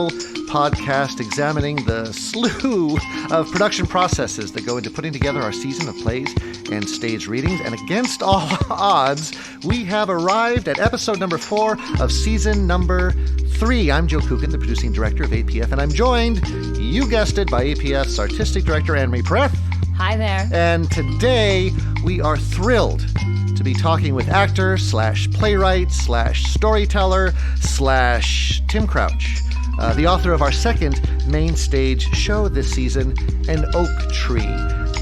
original podcast examining the slew of production processes that go into putting together our season of plays and stage readings. And against all odds, we have arrived at episode number 4 of season number 3. I'm Joe Kucan, the producing director of APF, and I'm joined, you guessed it, by APF's artistic director, Ann-Marie Pereth. Hi there. And today we are thrilled to be talking with actor slash playwright slash storyteller slash Tim Crouch, the author of our second main stage show this season, An Oak Tree.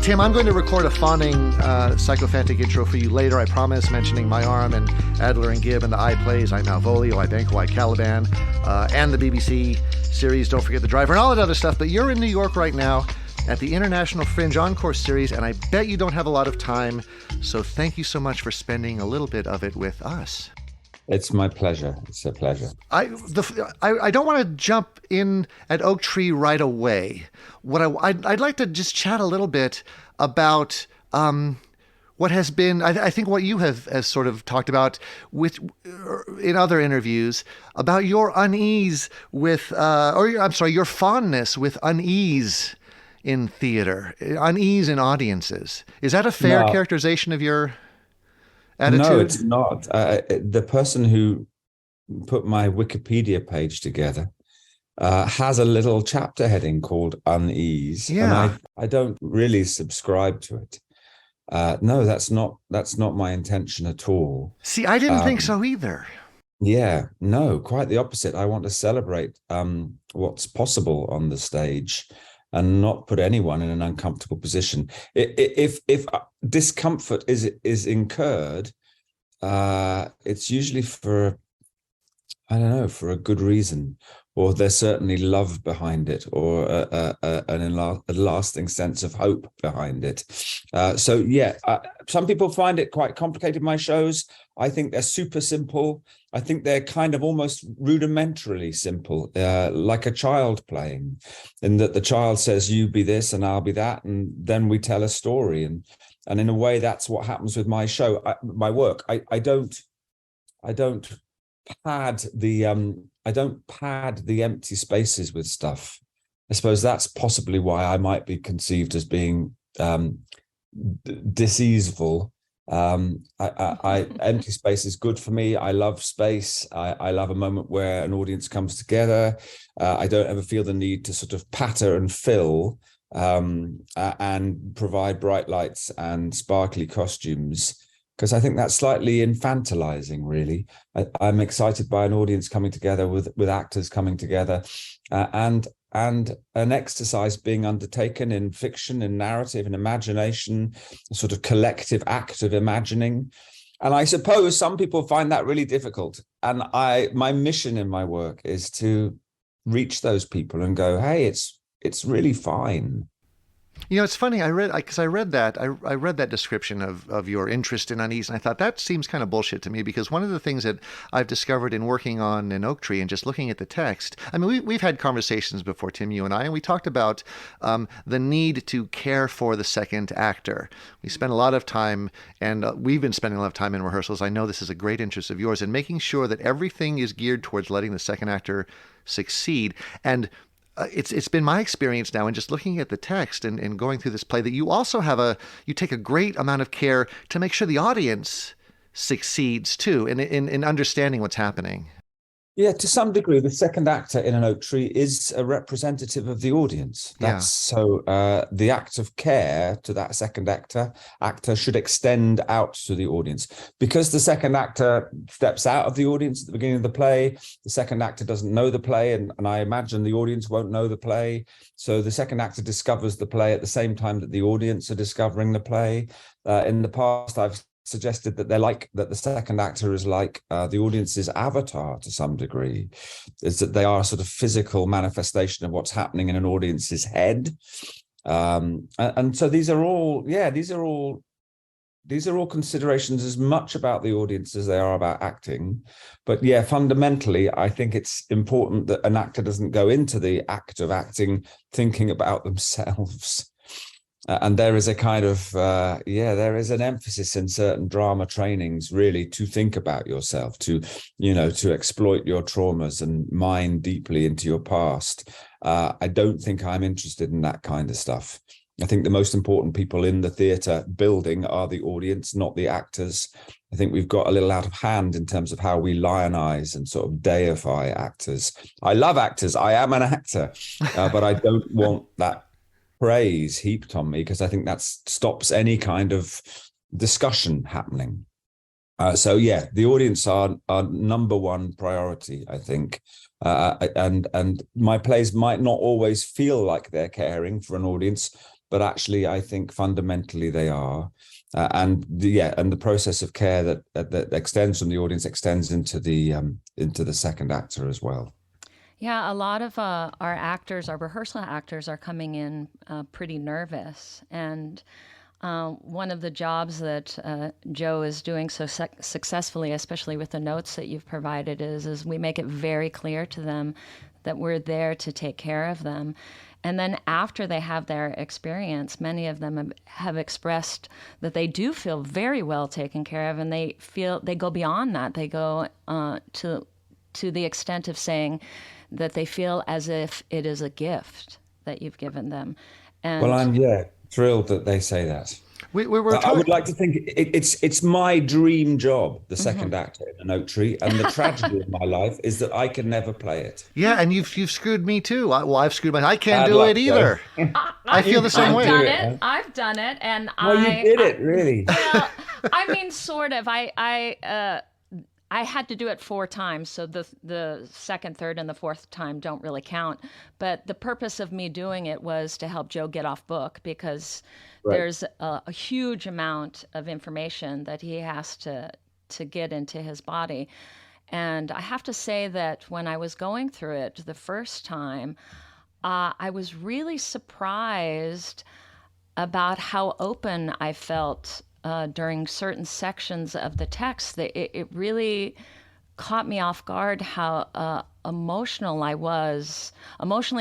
Tim, I'm going to record a fawning sycophantic intro for you later, I promise, mentioning My Arm and Adler and Gibb and the I Plays, I Malvolio, I Banco, I Caliban, and the BBC series Don't Forget the Driver and all that other stuff. But you're in New York right now at the International Fringe Encore Series, and I bet you don't have a lot of time, so thank you so much for spending a little bit of it with us. It's my pleasure. It's a pleasure. I don't want to jump in at Oak Tree right away. I'd like to just chat a little bit about what has been, I think what you have sort of talked about in other interviews about your unease with, your fondness with unease in theater, unease in audiences. Is that a fair characterization of your attitude? No, it's not. The person who put my Wikipedia page together has a little chapter heading called Unease. Yeah. And I don't really subscribe to it. No, that's not my intention at all. See, I didn't think so either. Yeah, no, quite the opposite. I want to celebrate what's possible on the stage and not put anyone in an uncomfortable position. If discomfort is incurred, it's usually for a good reason, or there's certainly love behind it, or a lasting sense of hope behind it. Some people find it quite complicated, my shows. I think they're super simple. I think they're kind of almost rudimentarily simple, like a child playing, in that the child says, you be this and I'll be that, and then we tell a story. And in a way, that's what happens with my show, my work. I don't pad the empty spaces with stuff. I suppose that's possibly why I might be conceived as being diseaseful. Empty space is good for me. I love space. I love a moment where an audience comes together. I don't ever feel the need to sort of patter and fill and provide bright lights and sparkly costumes, because I think that's slightly infantilizing, really. I'm excited by an audience coming together with actors coming together and an exercise being undertaken in fiction, in narrative, in imagination, a sort of collective act of imagining. And I suppose some people find that really difficult. And my mission in my work is to reach those people and go, hey, it's really fine. You know, it's funny. I read that description of your interest in unease, and I thought that seems kind of bullshit to me, because one of the things that I've discovered in working on An Oak Tree and just looking at the text, I mean, we've had conversations before, Tim, you and I, and we talked about the need to care for the second actor. We spent a lot of time, and we've been spending a lot of time in rehearsals. I know this is a great interest of yours, in making sure that everything is geared towards letting the second actor succeed. And it's been my experience now in just looking at the text and going through this play that you also you take a great amount of care to make sure the audience succeeds too in understanding what's happening. Yeah, to some degree, the second actor in An Oak Tree is a representative of the audience. So the act of care to that second actor should extend out to the audience. Because the second actor steps out of the audience at the beginning of the play, the second actor doesn't know the play, and I imagine the audience won't know the play. So the second actor discovers the play at the same time that the audience are discovering the play. In the past, I've suggested that the second actor is like the audience's avatar to some degree, is that they are a sort of physical manifestation of what's happening in an audience's head. And so these are all considerations as much about the audience as they are about acting. But yeah, fundamentally, I think it's important that an actor doesn't go into the act of acting thinking about themselves. And there is a kind of there is an emphasis in certain drama trainings really to think about yourself, to exploit your traumas and mine deeply into your past. I don't think I'm interested in that kind of stuff. I think the most important people in the theatre building are the audience, not the actors. I think we've got a little out of hand in terms of how we lionize and sort of deify actors. I love actors. I am an actor, but I don't want that praise heaped on me, because I think that stops any kind of discussion happening. So yeah, the audience are number one priority, I think. And my plays might not always feel like they're caring for an audience, but actually I think fundamentally they are. And the process of care that extends from the audience extends into the second actor as well. Yeah, a lot of our actors, our rehearsal actors, are coming in pretty nervous. And one of the jobs that Joe is doing so successfully, especially with the notes that you've provided, is we make it very clear to them that we're there to take care of them. And then after they have their experience, many of them have expressed that they do feel very well taken care of, and they go beyond that. They go to the extent of saying that they feel as if it is a gift that you've given them. And well, I'm thrilled that they say that. I would like to think it's my dream job, the second actor in an oak tree, and the tragedy of my life is that I can never play it. Yeah, and you've screwed me too. I've screwed I can't do it either. I feel the same way. I've done it, and you did it, really? Well, I mean, sort of. I had to do it 4 times, so the second, third, and the fourth time don't really count. But the purpose of me doing it was to help Joe get off book, because there's a huge amount of information that he has to get into his body. And I have to say that when I was going through it the first time, I was really surprised about how open I felt during certain sections of the text. That it really caught me off guard how emotionally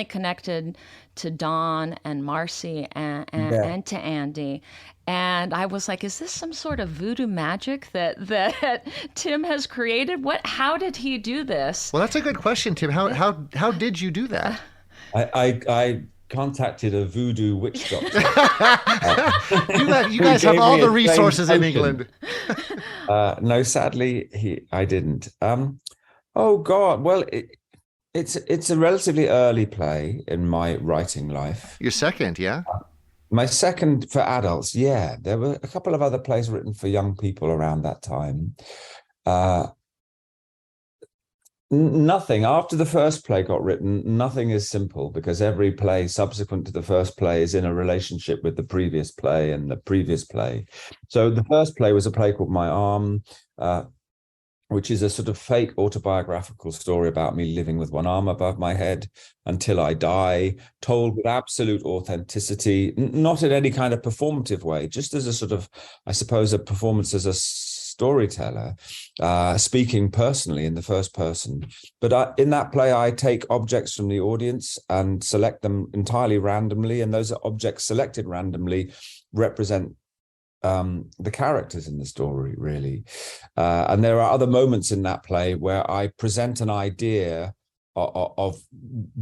connected to Dawn and Marcy and to Andy. And I was like, is this some sort of voodoo magic that Tim has created? How did he do this? Well, that's a good question, Tim. How did you do that? I contacted a voodoo witch doctor. You guys have all the resources in England. No, sadly, I didn't. Oh God! Well, it's a relatively early play in my writing life. Your second, yeah? My second for adults, yeah. There were a couple of other plays written for young people around that time. Nothing after the first play got written, nothing is simple, because every play subsequent to the first play is in a relationship with the previous play and the previous play. So the first play was a play called My Arm, which is a sort of fake autobiographical story about me living with one arm above my head until I die, told with absolute authenticity, not in any kind of performative way, just as a sort of, I suppose, a performance as a storyteller, speaking personally in the first person. But in that play, I take objects from the audience and select them entirely randomly, and those objects selected randomly represent the characters in the story, really. And there are other moments in that play where I present an idea of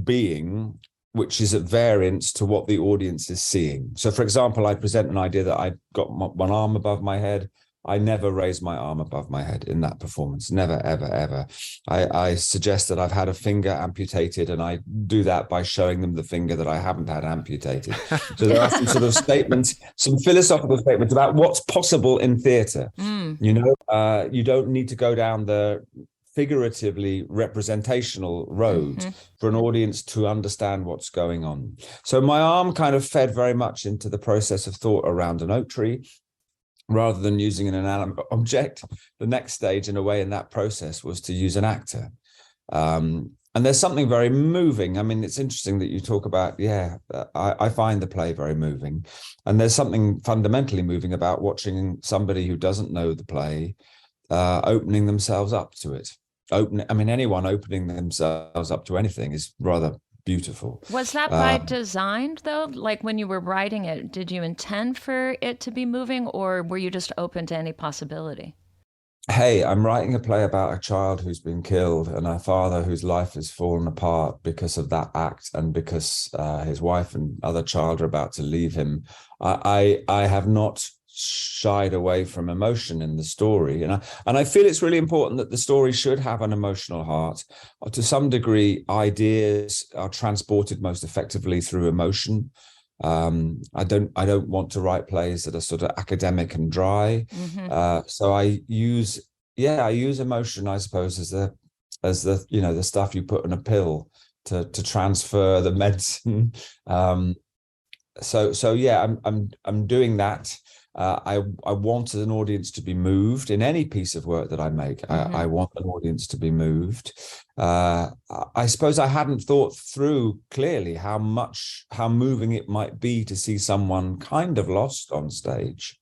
being which is at variance to what the audience is seeing. So, for example, I present an idea that I got one arm above my head. I never raise my arm above my head in that performance. Never, ever, ever. I suggest that I've had a finger amputated, and I do that by showing them the finger that I haven't had amputated. So there are some sort of statements, some philosophical statements about what's possible in theatre. You know, you don't need to go down the figuratively representational road for an audience to understand what's going on. So my arm kind of fed very much into the process of thought around an oak tree. Rather than using an inanimate object, the next stage, in a way, in that process was to use an actor. And there's something very moving. I mean, it's interesting that you talk about, I find the play very moving. And there's something fundamentally moving about watching somebody who doesn't know the play opening themselves up to it. Anyone opening themselves up to anything is rather beautiful. Was that by design, though? Like when you were writing it, did you intend for it to be moving, or were you just open to any possibility? Hey, I'm writing a play about a child who's been killed and a father whose life has fallen apart because of that act, and because his wife and other child are about to leave him. I have not shied away from emotion in the story, and I feel it's really important that the story should have an emotional heart. To some degree, ideas are transported most effectively through emotion. I don't want to write plays that are sort of academic and dry. So I use emotion, I suppose, as the the stuff you put in a pill to transfer the medicine. So yeah, I'm doing that. I wanted an audience to be moved in any piece of work that I make. I want an audience to be moved. I suppose I hadn't thought through clearly how moving it might be to see someone kind of lost on stage.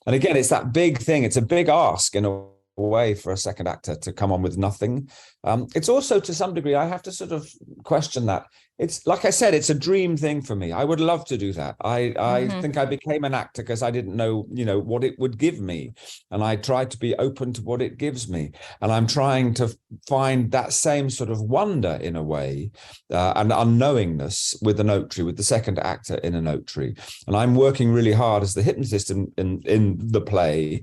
And again, it's that big thing. It's a big ask in a way for a second actor to come on with nothing. It's also, to some degree, I have to sort of question that. It's like I said, it's a dream thing for me. I would love to do that. I think I became an actor because I didn't know, what it would give me. And I tried to be open to what it gives me. And I'm trying to find that same sort of wonder in a way, and unknowingness with an oak tree, with the second actor in an oak tree. And I'm working really hard as the hypnotist in the play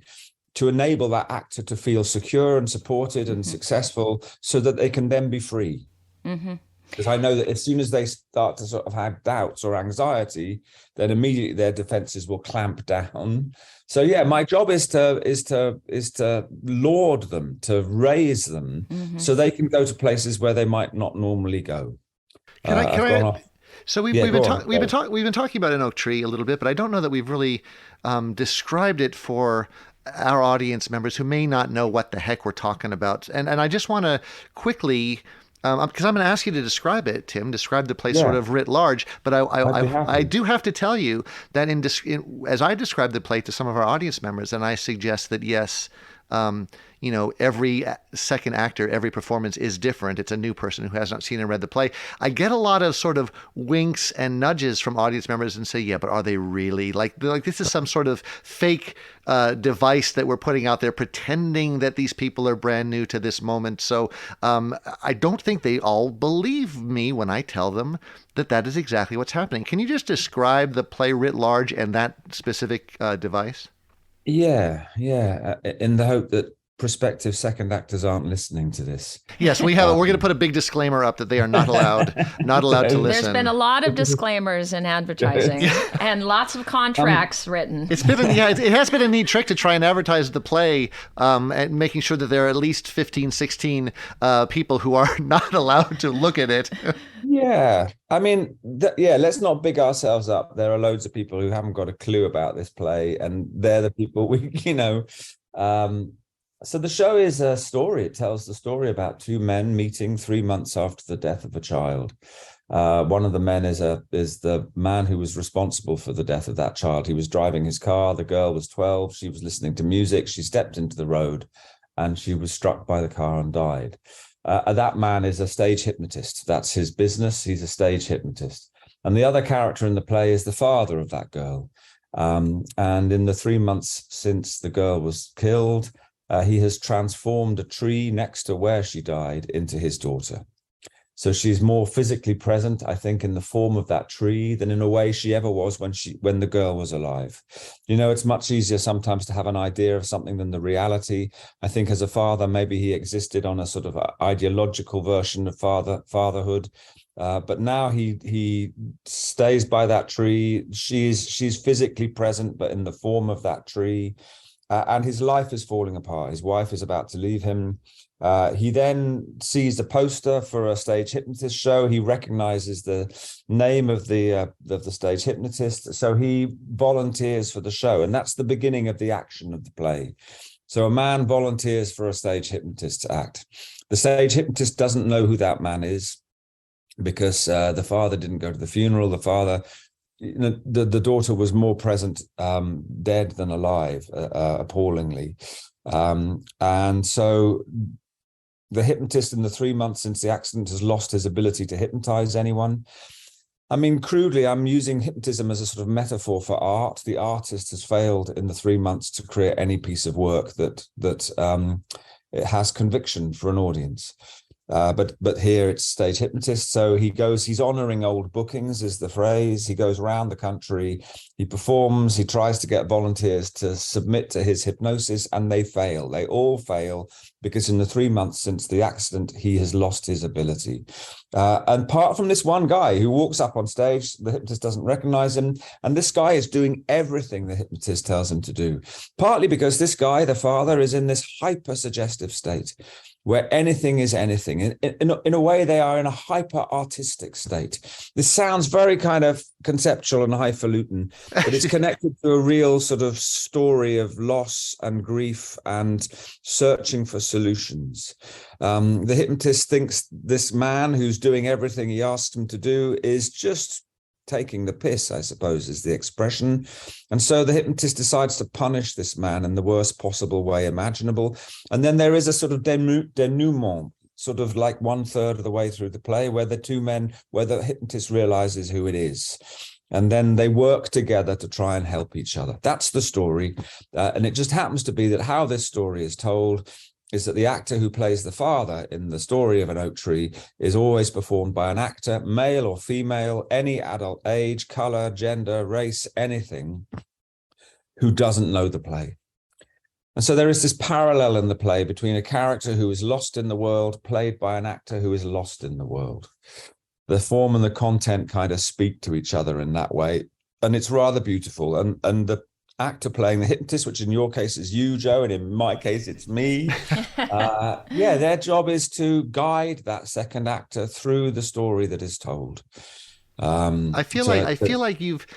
to enable that actor to feel secure and supported and successful, so that they can then be free. Because I know that as soon as they start to sort of have doubts or anxiety, then immediately their defenses will clamp down. So yeah, my job is to laud them, to raise them, so they can go to places where they might not normally go. So we've been talking about an oak tree a little bit, but I don't know that we've really described it for our audience members who may not know what the heck we're talking about. And I just want to quickly, because I'm going to ask you to describe it, Tim, describe the play sort of writ large. But I do have to tell you that as I describe the play to some of our audience members, and I suggest that, yes, every second actor, every performance is different. It's a new person who has not seen and read the play. I get a lot of sort of winks and nudges from audience members and say, yeah, but are they really like this is some sort of fake device that we're putting out there, pretending that these people are brand new to this moment. So I don't think they all believe me when I tell them that is exactly what's happening. Can you just describe the play writ large and that specific device? Yeah. In the hope that prospective second actors aren't listening to this. Yes, we're going to put a big disclaimer up that they are not allowed to listen. There's been a lot of disclaimers in advertising and lots of contracts written. It has been a neat trick to try and advertise the play, and making sure that there are at least 15, 16 people who are not allowed to look at it. Yeah, I mean, let's not big ourselves up. There are loads of people who haven't got a clue about this play, and they're the people so the show is a story. It tells the story about two men meeting 3 months after the death of a child. One of the men is the man who was responsible for the death of that child. He was driving his car. The girl was 12. She was listening to music. She stepped into the road and she was struck by the car and died. That man is a stage hypnotist. That's his business. He's a stage hypnotist. And the other character in the play is the father of that girl. And in the 3 months since the girl was killed, he has transformed a tree next to where she died into his daughter. So she's more physically present, I think, in the form of that tree than in a way she ever was when the girl was alive. It's much easier sometimes to have an idea of something than the reality. I think as a father, maybe he existed on a sort of ideological version of fatherhood. But now he stays by that tree. She's physically present, but in the form of that tree. And his life is falling apart. His wife is about to leave him. He then sees a poster for a stage hypnotist show. He recognizes the name of the stage hypnotist. So he volunteers for the show. And that's the beginning of the action of the play. So a man volunteers for a stage hypnotist to act. The stage hypnotist doesn't know who that man is because the father didn't go to the funeral. The daughter was more present dead than alive, appallingly. And so the hypnotist in the 3 months since the accident has lost his ability to hypnotize anyone. I mean, crudely, I'm using hypnotism as a sort of metaphor for art. The artist has failed in the 3 months to create any piece of work that it has conviction for an audience. But here it's stage hypnotist. So he's honoring old bookings is the phrase. He goes around the country, he performs, he tries to get volunteers to submit to his hypnosis, and they fail. They all fail because in the 3 months since the accident, he has lost his ability. And apart from this one guy who walks up on stage, the hypnotist doesn't recognize him. And this guy is doing everything the hypnotist tells him to do, partly because this guy, the father, is in this hyper-suggestive state where anything is anything. In a way, they are in a hyper-artistic state. This sounds very kind of conceptual and highfalutin, but it's connected to a real sort of story of loss and grief and searching for solutions. The hypnotist thinks this man who's doing everything he asks him to do is just taking the piss, I suppose, is the expression. And so the hypnotist decides to punish this man in the worst possible way imaginable. And then there is a sort of denouement, sort of like 1/3 of the way through the play, where the hypnotist realizes who it is. And then they work together to try and help each other. That's the story. And it just happens to be that how this story is told is that the actor who plays the father in the story of An Oak Tree is always performed by an actor, male or female, any adult age, color, gender, race, anything, who doesn't know the play. And so there is this parallel in the play between a character who is lost in the world, played by an actor who is lost in the world. The form and the content kind of speak to each other in that way. And it's rather beautiful. And the actor playing the hypnotist, which in your case is you, Joe, and in my case it's me. Their job is to guide that second actor through the story that is told. I feel like you've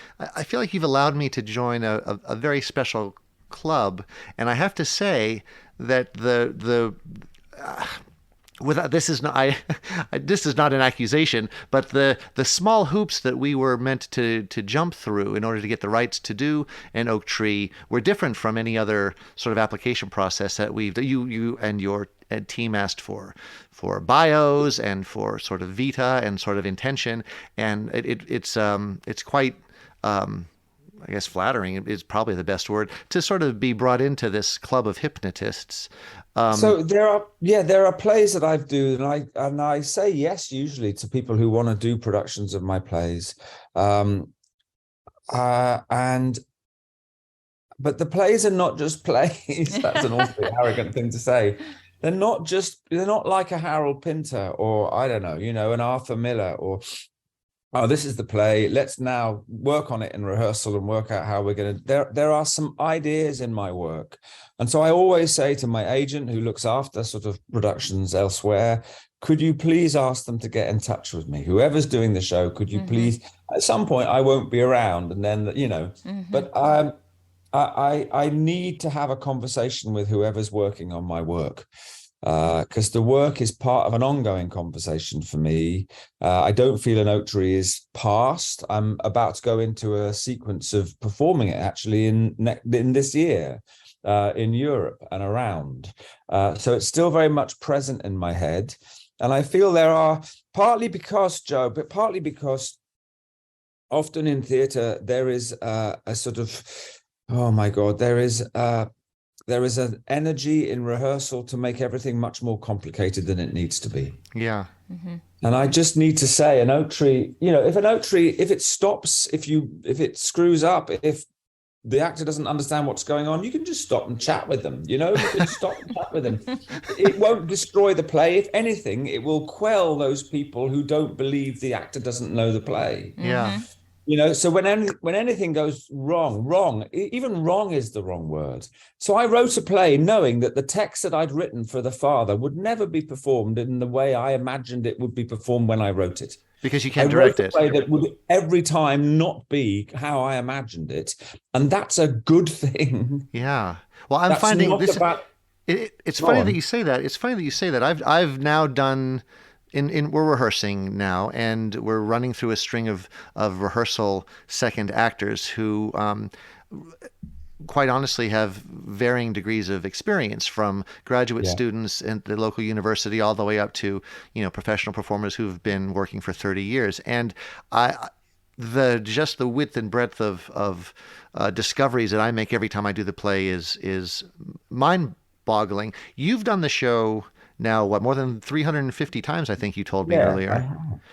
allowed me to join a very special club, and I have to say that this is not an accusation, but the small hoops that we were meant to jump through in order to get the rights to do An Oak Tree were different from any other sort of application process that you and your team asked for bios and for sort of vita and sort of intention, and it's quite I guess flattering is probably the best word, to sort of be brought into this club of hypnotists. So there are plays that I do, and I say yes usually to people who want to do productions of my plays, but the plays are not just plays. That's an awfully arrogant thing to say. They're not like a Harold Pinter or I don't know, an Arthur Miller or. Oh, this is the play. Let's now work on it in rehearsal and work out how we're going to. There are some ideas in my work. And so I always say to my agent who looks after sort of productions elsewhere, could you please ask them to get in touch with me? Whoever's doing the show, could you please, at some point I won't be around and then, but I need to have a conversation with whoever's working on my work. Because the work is part of an ongoing conversation for me. I don't feel An Oak Tree is past. I'm about to go into a sequence of performing it actually in this year in Europe and around. So it's still very much present in my head. And I feel there are, partly because, Joe, but partly because often in theatre there is a sort of, oh my God, there is an energy in rehearsal to make everything much more complicated than it needs to be. Yeah. Mm-hmm. And I just need to say, An Oak Tree, if it stops, if it screws up, if the actor doesn't understand what's going on, you can just stop and chat with them. You can stop and chat with them. It won't destroy the play. If anything, it will quell those people who don't believe the actor doesn't know the play. Yeah. So when anything goes wrong, even wrong is the wrong word. So I wrote a play knowing that the text that I'd written for the father would never be performed in the way I imagined it would be performed when I wrote it. Because you can't direct it. I wrote a play that would every time not be how I imagined it. And that's a good thing. Yeah. Well, I'm finding this. It's funny that you say that. It's funny that you say that. I've now done... we're rehearsing now, and we're running through a string of rehearsal second actors who quite honestly have varying degrees of experience, from graduate students at the local university all the way up to, professional performers who've been working for 30 years. And the width and breadth of discoveries that I make every time I do the play is mind-boggling. You've done the show now, more than 350 times, I think you told me earlier.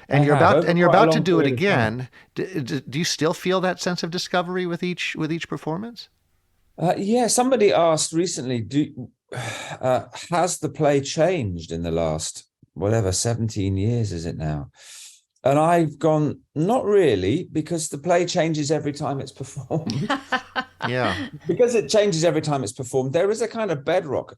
And you're about to do it again. Do you still feel that sense of discovery with each performance? Somebody asked recently, has the play changed in the last 17 years is it now? And I've gone, not really, because the play changes every time it's performed. Yeah. Because it changes every time it's performed, there is a kind of bedrock.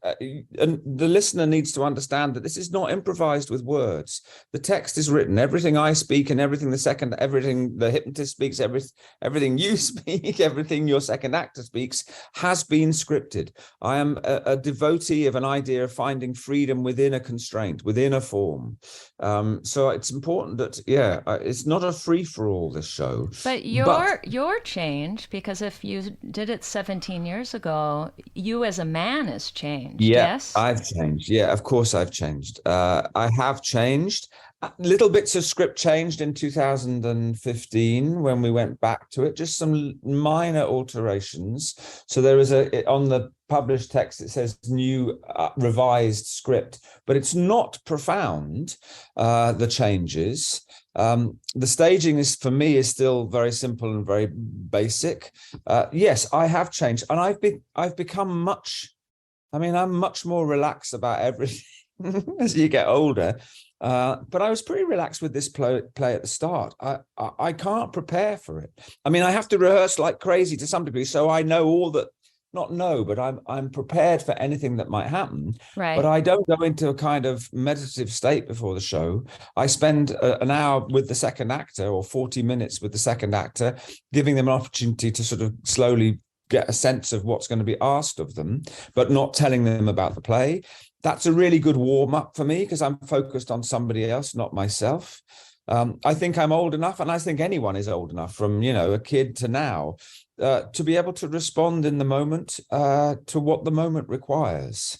And the listener needs to understand that this is not improvised with words. The text is written. Everything I speak and everything the hypnotist speaks, everything you speak, everything your second actor speaks has been scripted. I am a devotee of an idea of finding freedom within a constraint, within a form. So it's important that, it's not a free-for-all, this show. But your change, because if you did it 17 years ago, you as a man has changed. Yes, I've changed. Yeah, of course I've changed. I have changed. Little bits of script changed in 2015 when we went back to it, just some minor alterations. So there is on the published text, it says new revised script, but it's not profound, the changes. The staging is, for me, is still very simple and very basic. Yes, I have changed, and I've become I'm much more relaxed about everything as you get older. But I was pretty relaxed with this play at the start. I can't prepare for it. I have to rehearse like crazy to some degree, so I know all that. Not know, but I'm prepared for anything that might happen. Right. But I don't go into a kind of meditative state before the show. I spend an hour with the second actor, or 40 minutes with the second actor, giving them an opportunity to sort of slowly get a sense of what's going to be asked of them, but not telling them about the play. That's a really good warm-up for me, because I'm focused on somebody else, not myself. I think I'm old enough, and I think anyone is old enough, from a kid to now, to be able to respond in the moment to what the moment requires.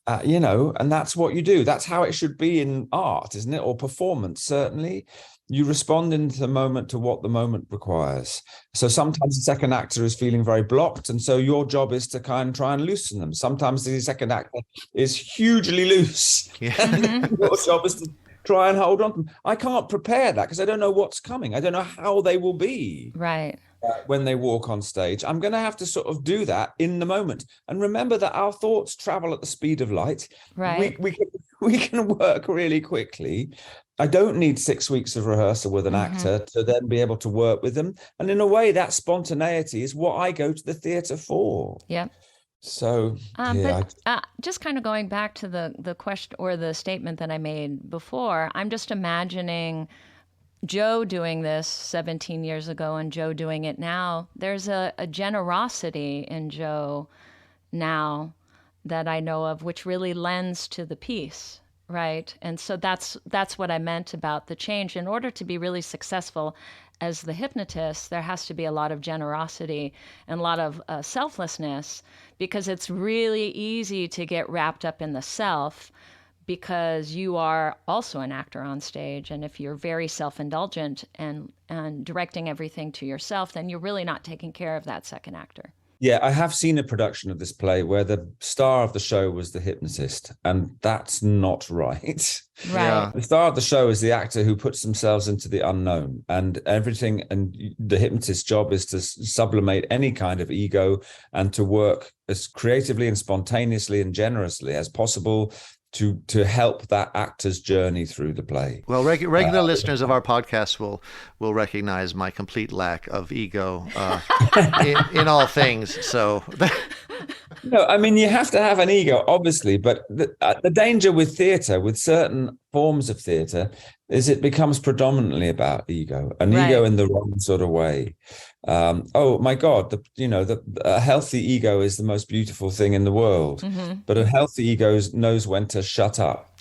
And that's what you do. That's how it should be in art, isn't it? Or performance, certainly. You respond into the moment to what the moment requires. So sometimes the second actor is feeling very blocked, and so your job is to kind of try and loosen them. Sometimes the second actor is hugely loose. Yeah. And your job is to try and hold on to them. I can't prepare that, because I don't know what's coming. I don't know how they will be. Right. When they walk on stage. I'm going to have to sort of do that in the moment. And remember that our thoughts travel at the speed of light. Right. We can work really quickly. I don't need 6 weeks of rehearsal with an actor to then be able to work with them. And in a way, that spontaneity is what I go to the theatre for. Yeah. So, just kind of going back to the question or the statement that I made before, I'm just imagining Joe doing this 17 years ago and Joe doing it now. There's a generosity in Joe now that I know of, which really lends to the piece, right? And so that's what I meant about the change. In order to be really successful as the hypnotist, there has to be a lot of generosity and a lot of selflessness, because it's really easy to get wrapped up in the self, because you are also an actor on stage. And if you're very self-indulgent and directing everything to yourself, then you're really not taking care of that second actor. Yeah, I have seen a production of this play where the star of the show was the hypnotist, and that's not right. Right. Yeah. The star of the show is the actor who puts themselves into the unknown, and everything, and the hypnotist's job is to sublimate any kind of ego and to work as creatively and spontaneously and generously as possible to help that actor's journey through the play. Well, regular listeners of our podcast will recognize my complete lack of ego in all things. So, no, I mean, you have to have an ego, obviously, but the danger with theatre, with certain forms of theatre, is it becomes predominantly about ego, an ego in the wrong sort of way. Oh my God, a healthy ego is the most beautiful thing in the world, but a healthy ego knows when to shut up.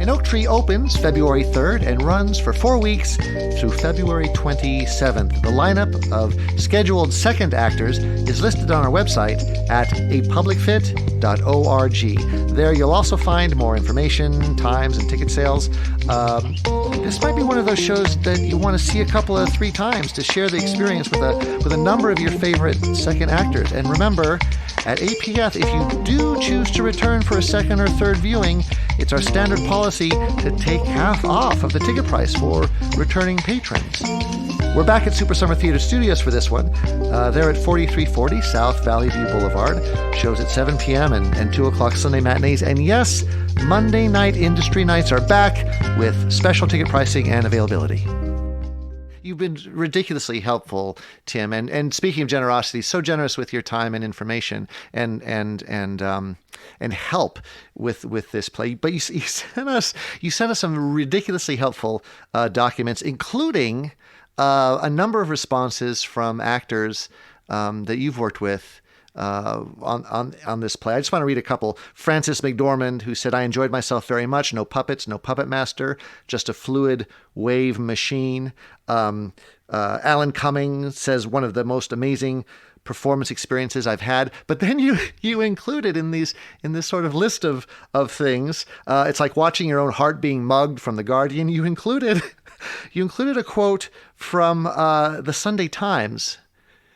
And And Oak Tree opens February 3rd and runs for 4 weeks through February 27th. The lineup of scheduled second actors is listed on our website at apublicfit.org. There you'll also find more information, times, and ticket sales. This might be one of those shows that you want to see a couple of 3 times to share the experience with a number of your favorite second actors. And remember, at APF, if you do choose to return for a second or third viewing, it's our standard policy to take half off of the ticket price for returning patrons. We're back at Super Summer Theater Studios for this one. They're at 4340 South Valley View Boulevard. Shows at 7 p.m. and 2 o'clock Sunday matinees. And yes, Monday night industry nights are back with special ticket pricing and availability. You've been ridiculously helpful, Tim. And speaking of generosity, so generous with your time and information and help with this play. But you sent us some ridiculously helpful documents, including a number of responses from actors that you've worked with on this play. I just want to read a couple. Frances McDormand, who said, "I enjoyed myself very much. No puppets, no puppet master, just a fluid wave machine." Alan Cumming says, "One of the most amazing performance experiences I've had." But then you included in this sort of list of things, it's like watching your own heart being mugged from The Guardian. You included a quote from the Sunday Times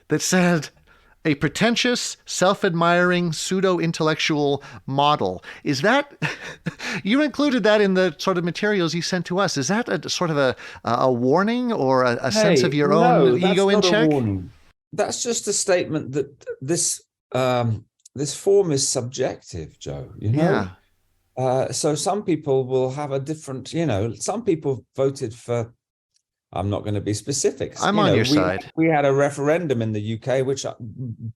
that said, "A pretentious, self-admiring, pseudo-intellectual model." Is that, you included that in the sort of materials you sent to us. Is that a sort of a warning or a sense of your own ego in check? That's just a statement that this form is subjective, Joe, you know? Yeah. So some people will have a different, some people voted for, I'm not going to be specific. I'm on your side. We had a referendum in the UK, which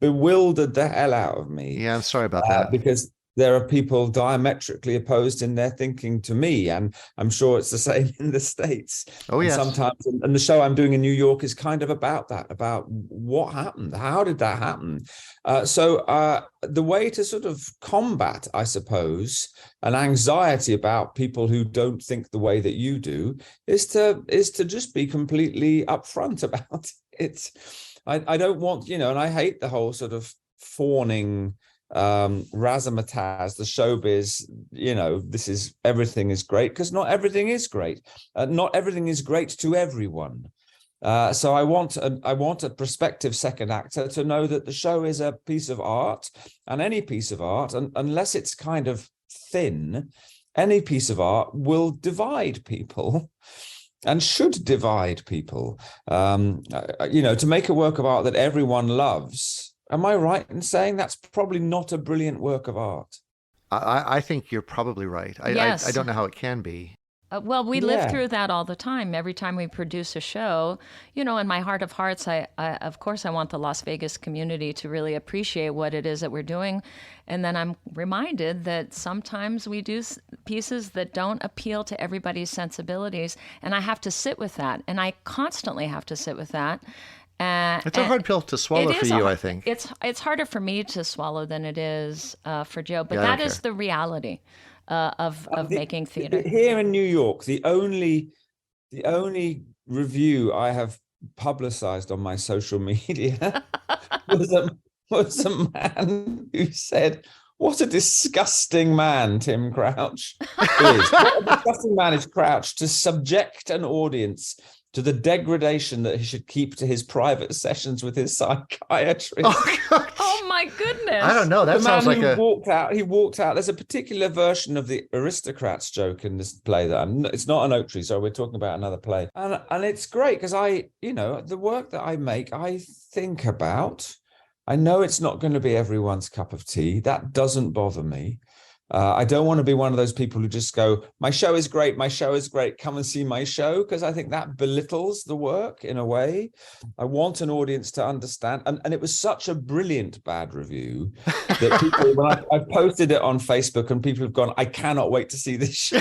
bewildered the hell out of me. Yeah, I'm sorry about that. Because there are people diametrically opposed in their thinking to me, and I'm sure it's the same in the States. Oh, yes. Sometimes, and the show I'm doing in New York is kind of about that, about what happened, how did that happen? So the way to sort of combat, I suppose, an anxiety about people who don't think the way that you do is to just be completely upfront about it. I don't want, and I hate the whole sort of fawning razzmatazz, the showbiz, this is, everything is great, because not everything is great. Not everything is great to everyone. So I want a prospective second actor to know that the show is a piece of art, and any piece of art, unless it's kind of thin, any piece of art will divide people and should divide people. To make a work of art that everyone loves, am I right in saying that's probably not a brilliant work of art? I think you're probably right. Yes. I don't know how it can be. Well, we live through that all the time. Every time we produce a show, in my heart of hearts, I of course, I want the Las Vegas community to really appreciate what it is that we're doing. And then I'm reminded that sometimes we do pieces that don't appeal to everybody's sensibilities. And I have to sit with that. And I constantly have to sit with that. It's a hard pill to swallow for you, I think. It's harder for me to swallow than it is for Joe. But that is the reality of making theater. Here in New York, the only review I have publicized on my social media was a man who said, "What a disgusting man Tim Crouch is. What a disgusting man is Crouch to subject an audience to the degradation that he should keep to his private sessions with his psychiatrist." Oh my goodness. I don't know. That sounds like he walked out. There's a particular version of the Aristocrats joke in this play that it's not an Oak Tree, so we're talking about another play. And it's great because the work that I make, I think about. I know it's not going to be everyone's cup of tea. That doesn't bother me. I don't want to be one of those people who just go, "My show is great, my show is great, come and see my show," because I think that belittles the work in a way. I want an audience to understand. And it was such a brilliant bad review that people, when I posted it on Facebook, and people have gone, "I cannot wait to see this show."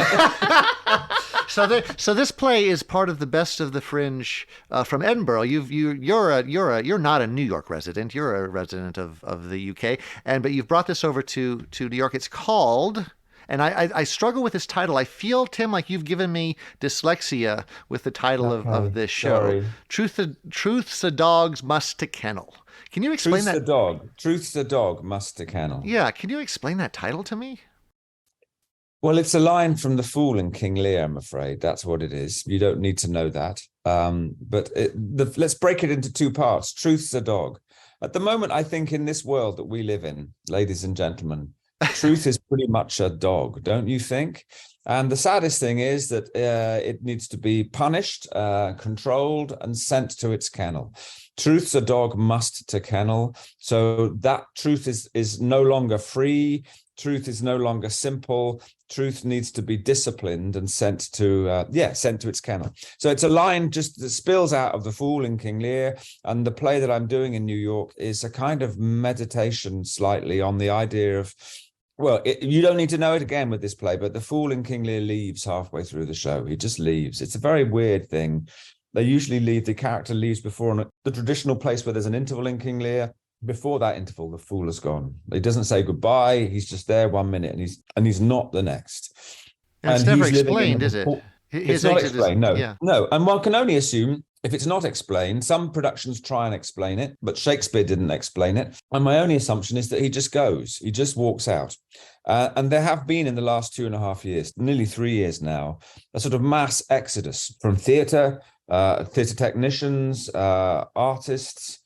So this play is part of the Best of the Fringe from Edinburgh. You're not a New York resident. You're a resident of the UK, but you've brought this over to New York. It's called, And I struggle with this title. I feel, Tim, like you've given me dyslexia with the title of this show. Sorry. Truth's a dog's must to kennel. Can you explain Truth's that? the dog. Truth's the dog must to kennel. Yeah, can you explain that title to me? Well, it's a line from The Fool in King Lear, I'm afraid. That's what it is. You don't need to know that. Let's break it into two parts. Truth's a dog. At the moment, I think in this world that we live in, ladies and gentlemen, truth is pretty much a dog, don't you think? And the saddest thing is that it needs to be punished, controlled, and sent to its kennel. Truth's a dog must to kennel. So that truth is no longer free. Truth is no longer simple. Truth needs to be disciplined and sent to its kennel. So it's a line just that spills out of The Fool in King Lear, and the play that I'm doing in New York is a kind of meditation slightly on the idea of, well, you don't need to know it again with this play, but the Fool in King Lear leaves halfway through the show. He just leaves. It's a very weird thing. They usually leave, the character leaves before the traditional place where there's an interval in King Lear. Before that interval, the fool has gone. He doesn't say goodbye. He's just there 1 minute, and he's not the next. And it's never explained, is it? It's not explained. No. And one can only assume if it's not explained. Some productions try and explain it, but Shakespeare didn't explain it. And my only assumption is that he just goes. He just walks out. And there have been in the last 2.5 years, nearly 3 years now, a sort of mass exodus from theatre technicians, artists.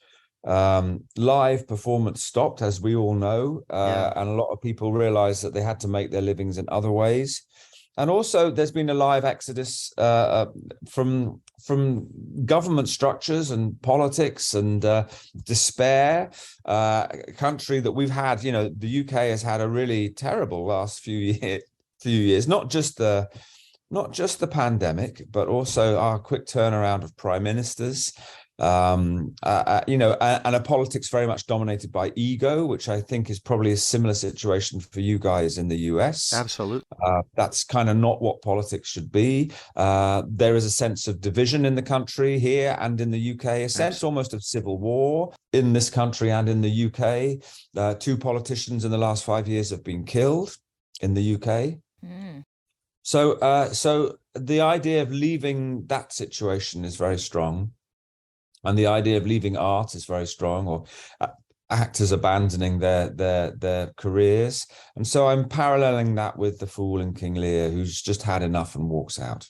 Live performance stopped, as we all know, and a lot of people realized that they had to make their livings in other ways. And also there's been a live exodus from government structures and politics and despair. Country that we've had, the UK has had a really terrible last few years, not just the pandemic, but also our quick turnaround of prime ministers. And a politics very much dominated by ego, which I think is probably a similar situation for you guys in the US. Absolutely. That's kind of not what politics should be. There is a sense of division in the country here and in the UK, a sense almost of civil war in this country and in the UK. 2 politicians in the last 5 years have been killed in the UK. Mm. So the idea of leaving that situation is very strong. And the idea of leaving art is very strong, or actors abandoning their careers. And so I'm paralleling that with The Fool in King Lear, who's just had enough and walks out.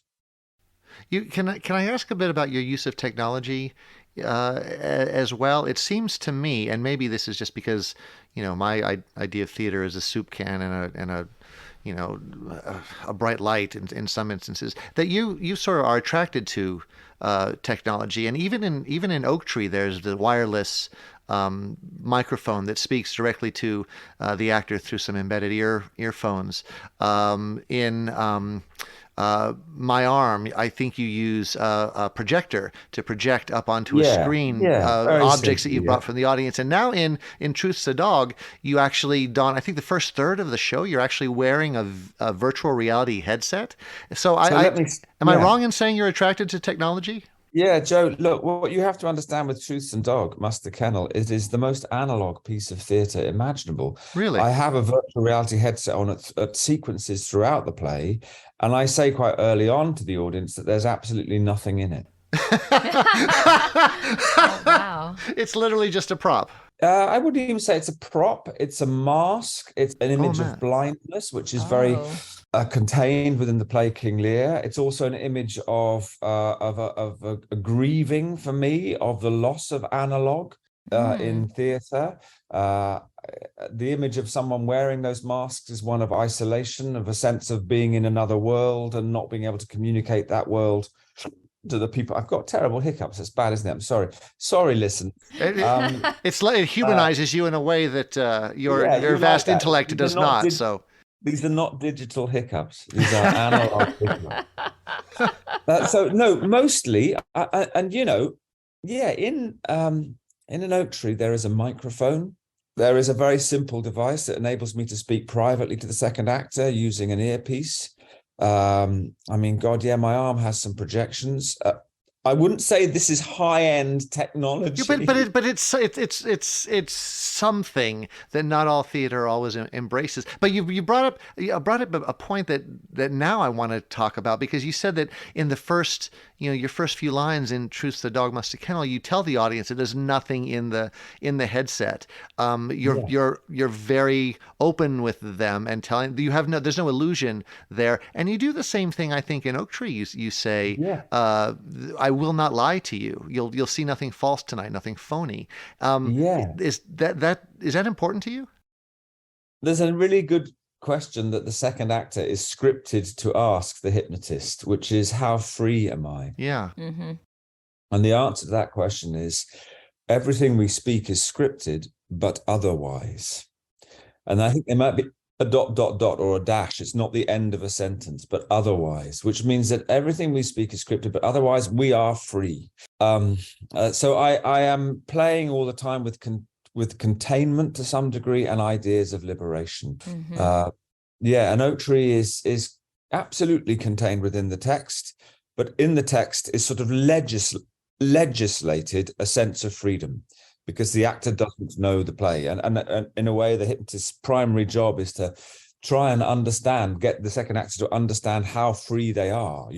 Can I ask a bit about your use of technology as well? It seems to me, and maybe this is just because my idea of theater is a soup can and a bright light in some instances, that you sort of are attracted to technology. And even in Oak Tree, there's the wireless microphone that speaks directly to the actor through some embedded earphones. In My Arm, I think you use a projector to project up onto a screen objects that you brought from the audience. And now in Truth's a Dog, you actually don, I think the first third of the show, you're actually wearing a virtual reality headset. Am I wrong in saying you're attracted to technology? Yeah, Joe, look, what you have to understand with Truth's and Dog, Must Kennel, it is the most analog piece of theatre imaginable. Really? I have a virtual reality headset on at sequences throughout the play, and I say quite early on to the audience that there's absolutely nothing in it. Oh, wow. It's literally just a prop. I wouldn't even say it's a prop. It's a mask. It's an image of blindness, which is very contained within the play King Lear. It's also an image of a grieving for me of the loss of analog in theatre. The image of someone wearing those masks is one of isolation, of a sense of being in another world and not being able to communicate that world to the people. I've got terrible hiccups. It's bad, isn't it? I'm sorry, listen. It humanizes you in a way that your vast intellect does not. These are not digital hiccups. These are analog hiccups. Mostly, in an Oak Tree, there is a microphone. There is a very simple device that enables me to speak privately to the second actor using an earpiece. My arm has some projections. I wouldn't say this is high-end technology. Yeah, but it's something that not all theater always embraces. But you brought up a point that now I want to talk about, because you said that in the first, your first few lines in Truth the Dog Must Kennel, you tell the audience that there's nothing in the headset. You're very open with them and telling there's no illusion there, and you do the same thing I think in Oak Tree. You say, I will not lie to you. You'll see nothing false tonight, nothing phony. Is that important to you? There's a really good question that the second actor is scripted to ask the hypnotist, which is, how free am I? Yeah. Mm-hmm. And the answer to that question is, everything we speak is scripted, but otherwise. And I think there might be a ... or a dash. It's not the end of a sentence, but otherwise, which means that everything we speak is scripted, but otherwise we are free. So I am playing all the time with containment to some degree and ideas of liberation. Mm-hmm. And Oak Tree is absolutely contained within the text, but in the text is sort of legislated a sense of freedom, because the actor doesn't know the play. And in a way, the hypnotist's primary job is to try and get the second actor to understand how free they are,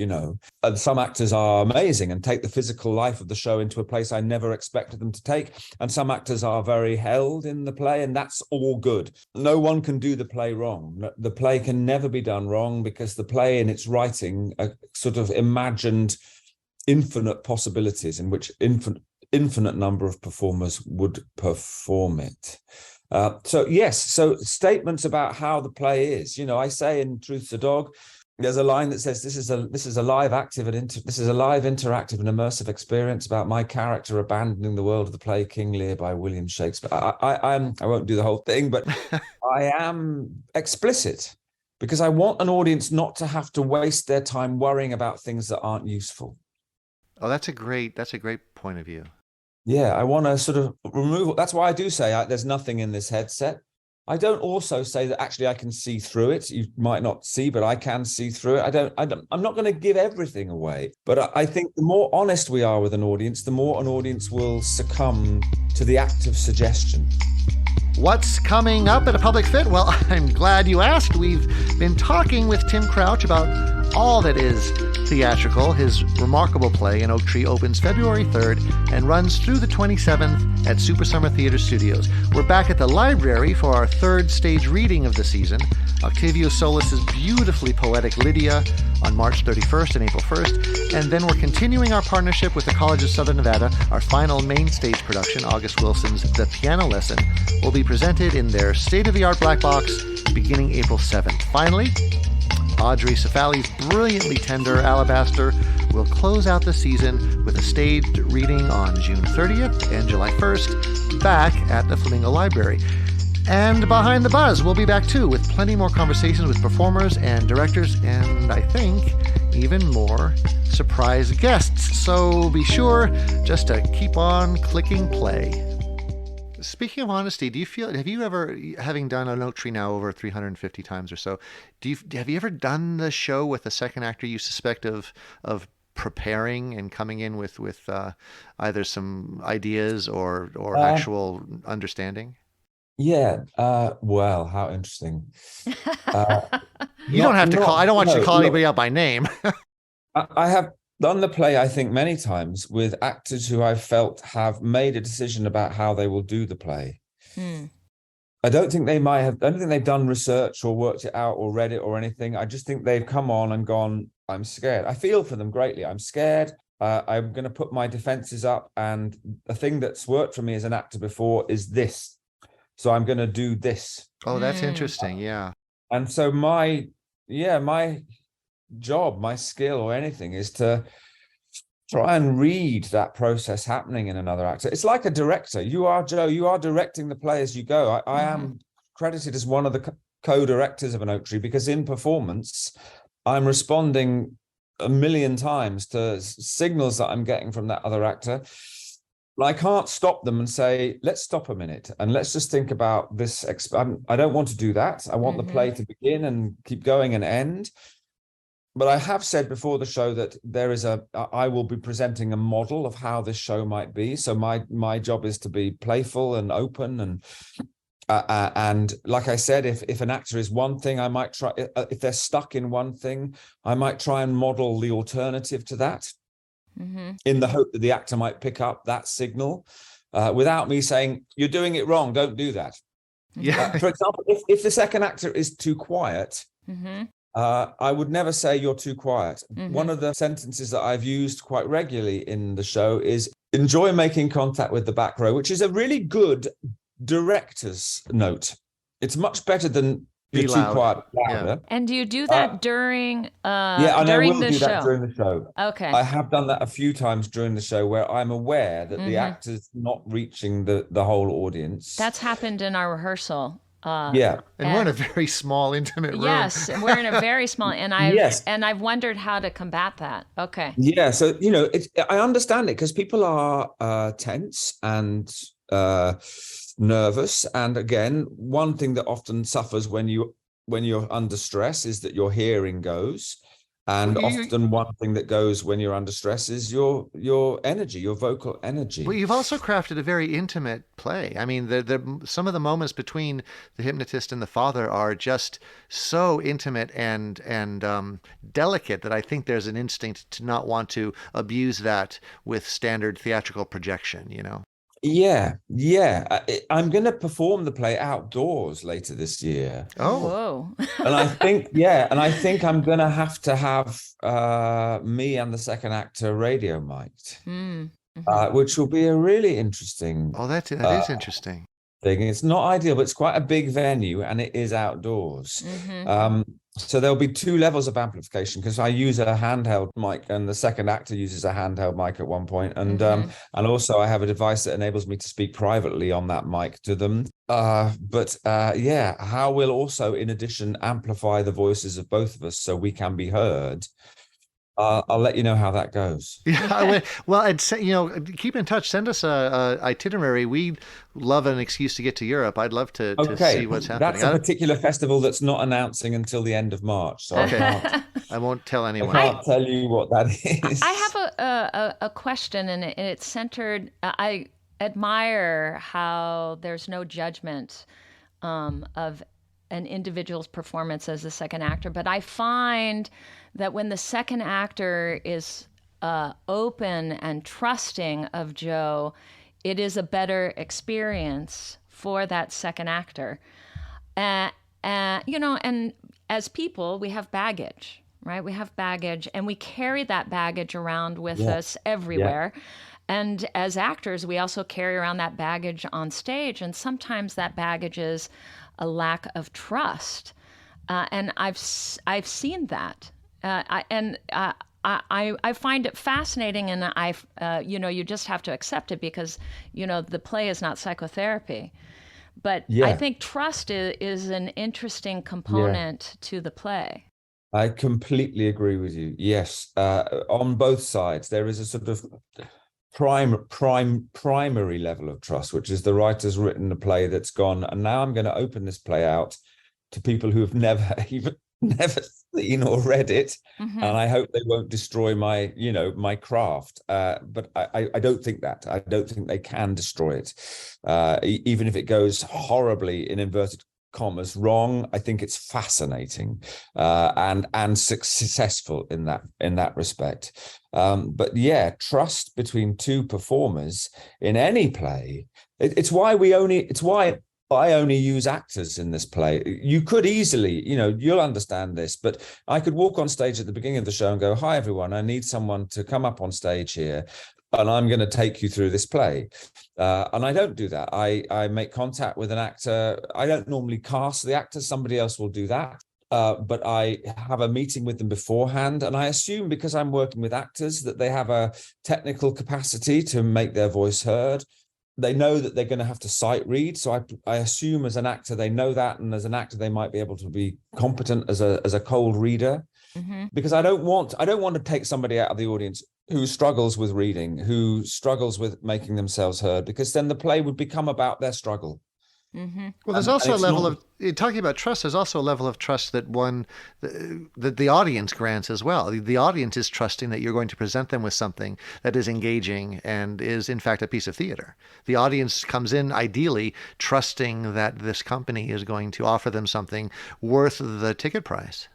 And some actors are amazing and take the physical life of the show into a place I never expected them to take. And some actors are very held in the play, and that's all good. No one can do the play wrong. The play can never be done wrong, because the play in its writing sort of imagined infinite possibilities in which infinite number of performers would perform it. So statements about how the play is. I say in Truth the Dog, there's a line that says, this is a live interactive and immersive experience about my character abandoning the world of the play King Lear by William Shakespeare. I won't do the whole thing, but I am explicit, because I want an audience not to have to waste their time worrying about things that aren't useful. Oh, that's a great point of view. Yeah, I want to sort of remove. That's why I do say there's nothing in this headset. I don't also say that actually I can see through it. You might not see, but I can see through it. I'm not going to give everything away, but I think the more honest we are with an audience, the more an audience will succumb to the act of suggestion. What's coming up at A Public Fit? Well, I'm glad you asked. We've been talking with Tim Crouch about all that is theatrical. His remarkable play in Oak Tree opens February 3rd and runs through the 27th at Super Summer Theater Studios. We're back at the library for our third stage reading of the season. Octavio Solis's beautifully poetic Lydia on March 31st and April 1st. And then we're continuing our partnership with the College of Southern Nevada. Our final main stage production, August Wilson's The Piano Lesson, will be presented in their state-of-the-art black box beginning April 7th. Finally, Audrey Cefali's brilliantly tender Alabaster will close out the season with a staged reading on June 30th and July 1st back at the Flamingo Library. And Behind the Buzzz, we'll be back too with plenty more conversations with performers and directors, and I think even more surprise guests. So be sure just to keep on clicking play. Speaking of honesty, have you ever, having done an Oak Tree now over 350 times or so, have you ever done the show with a second actor you suspect of preparing and coming in with either some ideas or actual understanding? Yeah. Well, how interesting. You don't have to call. I don't want you to call anybody out by name. I have done the play, I think, many times with actors who I felt have made a decision about how they will do the play. I don't think they've done research or worked it out or read it or anything. I just think they've come on and gone, I'm scared. I feel for them greatly. I'm scared. I'm going to put my defenses up. And the thing that's worked for me as an actor before is this. So I'm going to do this. Oh, that's interesting. Yeah. And so my job, my skill or anything is to try and read that process happening in another actor. It's like a director. You are, Joe, you are directing the play as you go. I am credited as one of the co-directors of an Oak Tree, because in performance, I'm responding a million times to signals that I'm getting from that other actor. I can't stop them and say, let's stop a minute and let's just think about this. I don't want to do that. I want the play to begin and keep going and end. But I have said before the show that I will be presenting a model of how this show might be. So my job is to be playful and open, and like I said, if an actor is one thing, I might try. If they're stuck in one thing, I might try and model the alternative to that, in the hope that the actor might pick up that signal, without me saying, "You're doing it wrong. Don't do that." Yeah. For example, if the second actor is too quiet. I would never say you're too quiet. One of the sentences that I've used quite regularly in the show is enjoy making contact with the back row, which is a really good director's note. It's much better than Be you're too loud. quiet, louder. Yeah. And do you do that during Yeah, and during I will the do show? that during the show. Okay. I have done that a few times during the show where I'm aware that the actor's not reaching the whole audience. That's happened in our rehearsal. Yeah. And we're in a very small, intimate room. Yes, we're in a very small, and I've wondered how to combat that. Okay. Yeah, so I understand it because people are tense and nervous, and again, one thing that often suffers when you're under stress is that your hearing goes, and often one thing that goes when you're under stress is your energy, your vocal energy. Well, you've also crafted a very intimate play. I mean, some of the moments between the hypnotist and the father are just so intimate and delicate that I think there's an instinct to not want to abuse that with standard theatrical projection, Yeah. I'm going to perform the play outdoors later this year. Oh. Whoa. And I think I'm going to have me and the second actor radio mic'd, which will be a really interesting. Oh, that is interesting. Thing. It's not ideal, but it's quite a big venue, and it is outdoors. So there'll be two levels of amplification because I use a handheld mic, and the second actor uses a handheld mic at one point, and also I have a device that enables me to speak privately on that mic to them. But how we'll also, in addition, amplify the voices of both of us so we can be heard. I'll let you know how that goes. Yeah, well, and keep in touch. Send us a itinerary. We love an excuse to get to Europe. I'd love to see what's happening. That's a particular festival that's not announcing until the end of March, so I won't tell anyone. I can't tell you what that is. I have a question, and it's centered. I admire how there's no judgment of an individual's performance as a second actor, but I find that when the second actor is open and trusting of Joe, it is a better experience for that second actor. And as people, we have baggage, right? We have baggage, and we carry that baggage around with us everywhere. Yeah. And as actors, we also carry around that baggage on stage, and sometimes that baggage is a lack of trust. And I've seen that. I find it fascinating, and you just have to accept it because, the play is not psychotherapy. But I think trust is an interesting component to the play. I completely agree with you. Yes. On both sides, there is a sort of primary level of trust, which is the writer's written a play that's gone, and now I'm going to open this play out to people who have never seen or read it, and I hope they won't destroy my craft. But I don't think that. I don't think they can destroy it, even if it goes horribly, in inverted commas, wrong. I think it's fascinating and successful in that respect. But trust between two performers in any play. It's why I only use actors in this play. You could easily, you'll understand this, but I could walk on stage at the beginning of the show and go, "Hi, everyone, I need someone to come up on stage here, and I'm going to take you through this play." And I don't do that. I make contact with an actor. I don't normally cast the actor. Somebody else will do that. But I have a meeting with them beforehand, and I assume, because I'm working with actors, that they have a technical capacity to make their voice heard. They know that they're going to have to sight read, so I assume as an actor they know that, and as an actor they might be able to be competent as a cold reader, because I don't want to take somebody out of the audience who struggles with reading, who struggles with making themselves heard, because then the play would become about their struggle. Well, there's also a level of talking about trust. There's also a level of trust that that the audience grants as well. The audience is trusting that you're going to present them with something that is engaging and is in fact a piece of theater. The audience comes in ideally trusting that this company is going to offer them something worth the ticket price.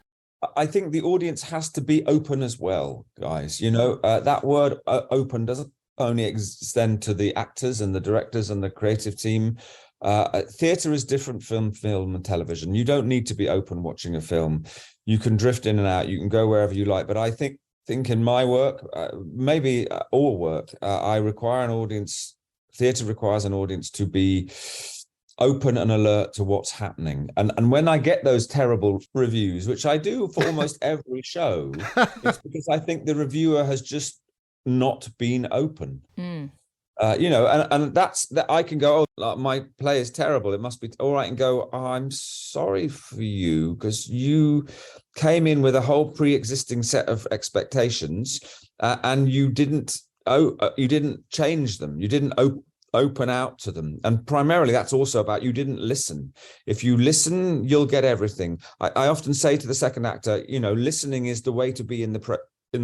I think the audience has to be open as well, guys. That word open doesn't only extend to the actors and the directors and the creative team. Theatre is different from film and television. You don't need to be open watching a film. You can drift in and out. You can go wherever you like. But I think in my work, maybe all work, I require an audience. Theatre requires an audience to be open and alert to what's happening. And when I get those terrible reviews, which I do for almost every show, it's because I think the reviewer has just not been open. And that's that. I can go, oh, my play is terrible, it must be all right, and go, oh, I'm sorry for you, because you came in with a whole pre-existing set of expectations, and you didn't change them. You didn't open out to them. And primarily that's also about you didn't listen. If you listen, you'll get everything. I often say to the second actor, listening is the way to be in the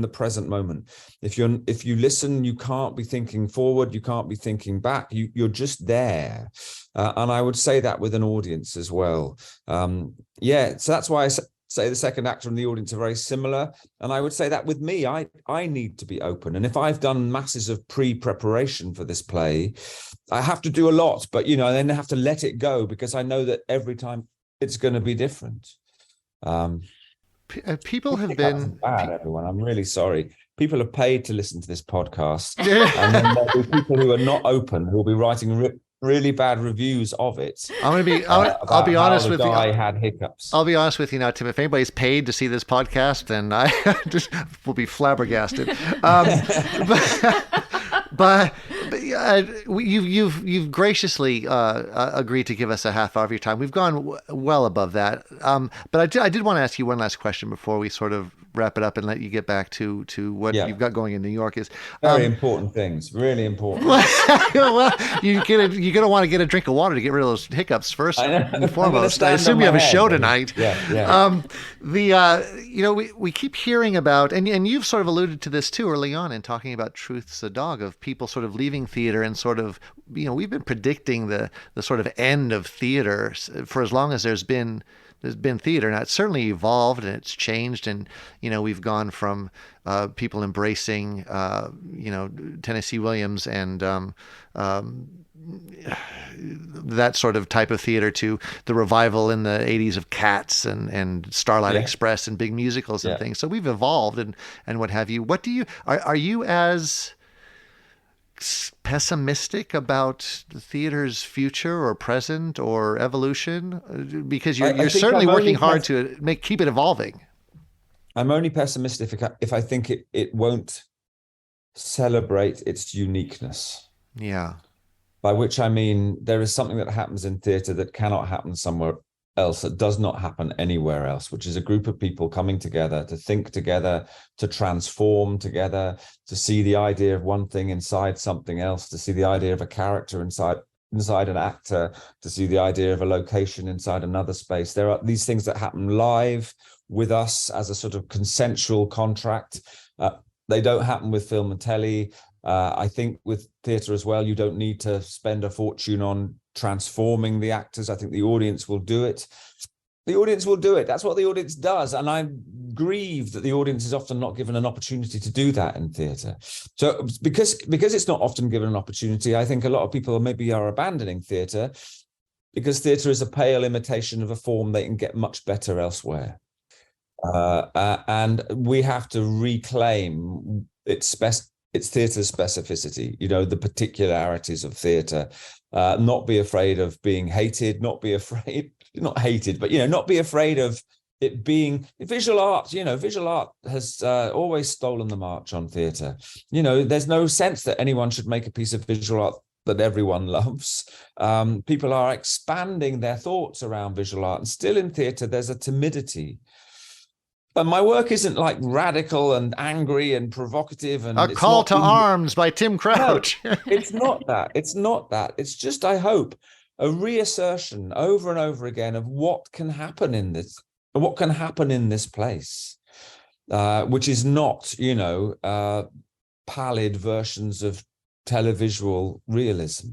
present moment. If you listen, you can't be thinking forward, you can't be thinking back, you're just there. And I would say that with an audience as well. So that's why I say the second actor and the audience are very similar. And I would say that with me, I need to be open. And if I've done masses of pre-preparation for this play, I have to do a lot, but I then have to let it go, because I know that every time it's going to be different. People have been bad, everyone. I'm really sorry. People are paid to listen to this podcast, and then there'll be people who are not open who will be writing really bad reviews of it. I'll be honest with you. I had hiccups. I'll be honest with you now, Tim. If anybody's paid to see this podcast, then I just will be flabbergasted. But you've graciously agreed to give us a half hour of your time. We've gone well above that. But I did want to ask you one last question before we sort of wrap it up and let you get back to what you've got going in New York. Is very important things, really important. Well, you're gonna want to get a drink of water to get rid of those hiccups first and foremost. I assume you have a show tonight. Yeah. We keep hearing about, and you've sort of alluded to this too early on in talking about Truth's a Dog, of people sort of leaving theater and sort of, we've been predicting the sort of end of theater for as long as there's been theater. Now, it's certainly evolved and it's changed, and we've gone from people embracing Tennessee Williams and that sort of type of theater to the revival in the 80s of Cats and Starlight Express and big musicals and things. So we've evolved and what have you. What do you are you as pessimistic about the theater's future or present or evolution? Because you're certainly working hard to keep it evolving. I'm only pessimistic if I think it won't celebrate its uniqueness. Yeah. By which I mean there is something that happens in theatre that cannot happen somewhere else, that does not happen anywhere else, which is a group of people coming together to think together, to transform together, to see the idea of one thing inside something else, to see the idea of a character inside an actor, to see the idea of a location inside another space. There are these things that happen live with us as a sort of consensual contract. They don't happen with film and telly. I think with theatre as well, you don't need to spend a fortune on transforming the actors. I think the audience will do it. The audience will do it. That's what the audience does. And I'm grieved that the audience is often not given an opportunity to do that in theatre. So because it's not often given an opportunity, I think a lot of people maybe are abandoning theatre because theatre is a pale imitation of a form they can get much better elsewhere. And we have to reclaim its theatre specificity, the particularities of theatre, not be afraid of being hated, not be afraid of it being visual art. Visual art has always stolen the march on theatre. There's no sense that anyone should make a piece of visual art that everyone loves. People are expanding their thoughts around visual art, and still in theatre, there's a timidity. But my work isn't like radical and angry and provocative. And A Call to Arms by Tim Crouch. No, it's not that. It's just, I hope, a reassertion over and over again of what can happen in this place, which is not, pallid versions of televisual realism.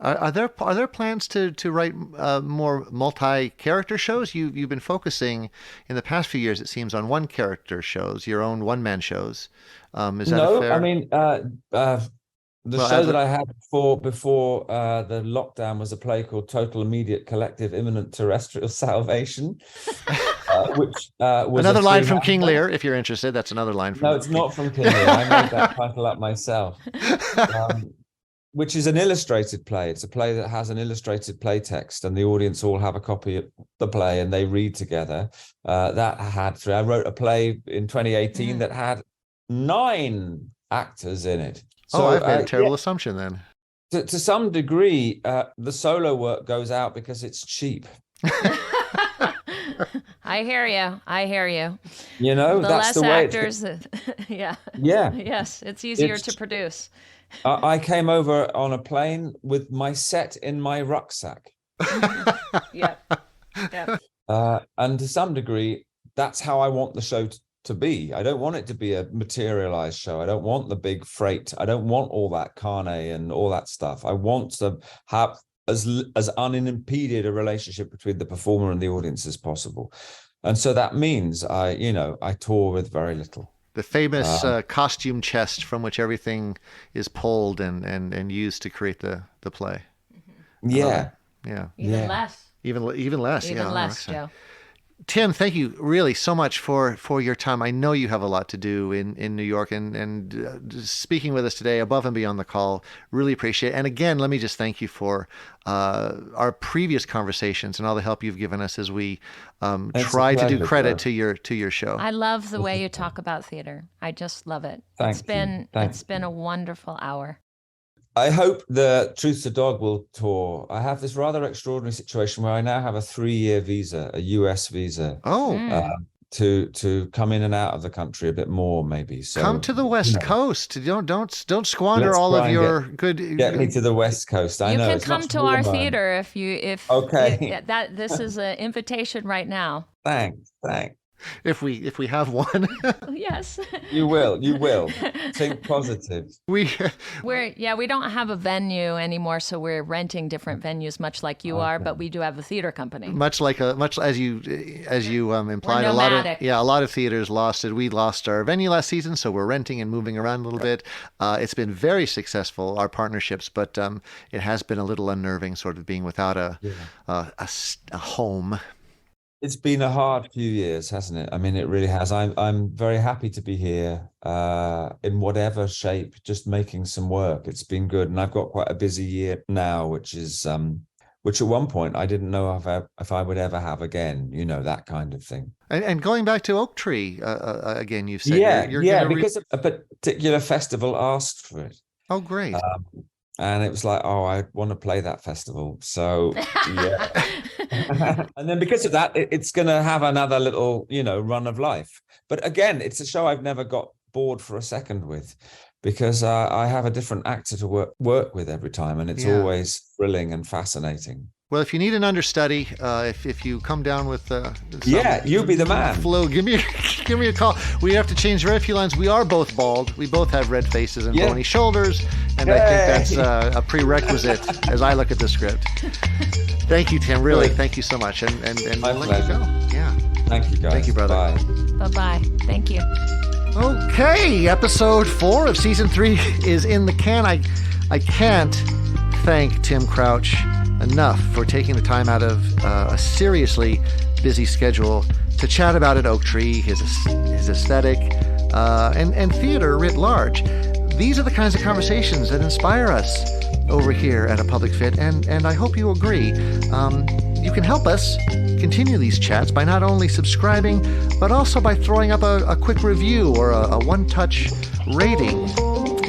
Are there plans to write more multi-character shows? You've been focusing in the past few years, it seems, on one-character shows, your own one-man shows. Is that a fair? I mean, show that I had before the lockdown was a play called Total Immediate Collective Imminent Terrestrial Salvation, which was another line from King Lear, if you're interested. That's another line from. No, it's not from King Lear. I made that title up myself. Which is an illustrated play. It's a play that has an illustrated play text, and the audience all have a copy of the play and they read together. I wrote a play in 2018 that had 9 actors in it. So I've made a terrible assumption then. To some degree, the solo work goes out because it's cheap. I hear you. The that's the way actors. Yeah. Yes, it's easier to produce. I came over on a plane with my set in my rucksack. Yeah. And to some degree, that's how I want the show to be. I don't want it to be a materialized show. I don't want the big freight. I don't want all that carne and all that stuff. I want to have as unimpeded a relationship between the performer and the audience as possible. And so that means I tour with very little. The famous costume chest from which everything is pulled and used to create the play. Yeah. Even less. Even less. Even less, Joe. Tim, thank you really so much for your time. I know you have a lot to do in New York, and speaking with us today above and beyond the call, really appreciate it. And again, let me just thank you for our previous conversations and all the help you've given us as we try to do credit to your show. I love the way you talk about theater. I just love it. It's been a wonderful hour. I hope the Truth to Dog will tour. I have this rather extraordinary situation where I now have a 3-year visa, a US visa. To come in and out of the country a bit more, maybe. So come to the West Coast. Don't squander all of your good. Get me to the West Coast. I know. You can come to our theater if okay. This is an invitation right now. Thanks. If we have one. Yes. You will. Think positive. We don't have a venue anymore, so we're renting different venues, much like you are, but we do have a theater company. Much as you implied, we're nomadic. a lot of theaters lost it. We lost our venue last season, so we're renting and moving around a little bit. It's been very successful, our partnerships, but it has been a little unnerving, sort of being without a home. It's been a hard few years, hasn't it? I mean, it really has. I'm very happy to be here in whatever shape, just making some work. It's been good, and I've got quite a busy year now, which at one point I didn't know if I would ever have again. That kind of thing. And going back to Oak Tree again, you've said because a particular festival asked for it. Oh, great. And it was like, I want to play that festival. So, yeah. And then because of that, it's going to have another little, run of life. But again, it's a show I've never got bored for a second with, because I have a different actor to work with every time. And it's always thrilling and fascinating. Well, if you need an understudy, if you come down with you be the man. Flu, give me a call. We have to change very few lines. We are both bald. We both have red faces and bony shoulders, and I think that's a prerequisite as I look at the script. Thank you, Tim. Really, thank you so much. And my pleasure. You go. Yeah. Thank you, guys. Thank you, brother. Bye. Thank you. Okay, episode 4 of season 3 is in the can. I can't thank Tim Crouch enough for taking the time out of a seriously busy schedule to chat about it, Oak Tree, his aesthetic, and theater writ large. These are the kinds of conversations that inspire us over here at A Public Fit, and I hope you agree. You can help us continue these chats by not only subscribing, but also by throwing up a quick review or a one-touch rating.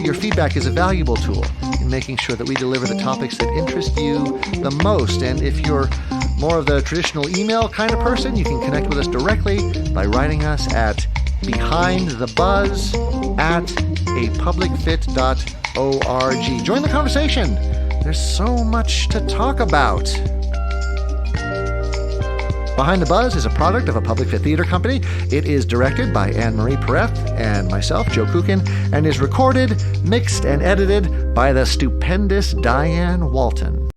Your feedback is a valuable tool in making sure that we deliver the topics that interest you the most. And if you're more of the traditional email kind of person, you can connect with us directly by writing us at behindthebuzz@apublicfit.org. Join the conversation. There's so much to talk about. Behind the Buzzz is a product of a public theater company. It is directed by Ann-Marie Pereth and myself, Joe Kucan, and is recorded, mixed, and edited by the stupendous Diane Walton.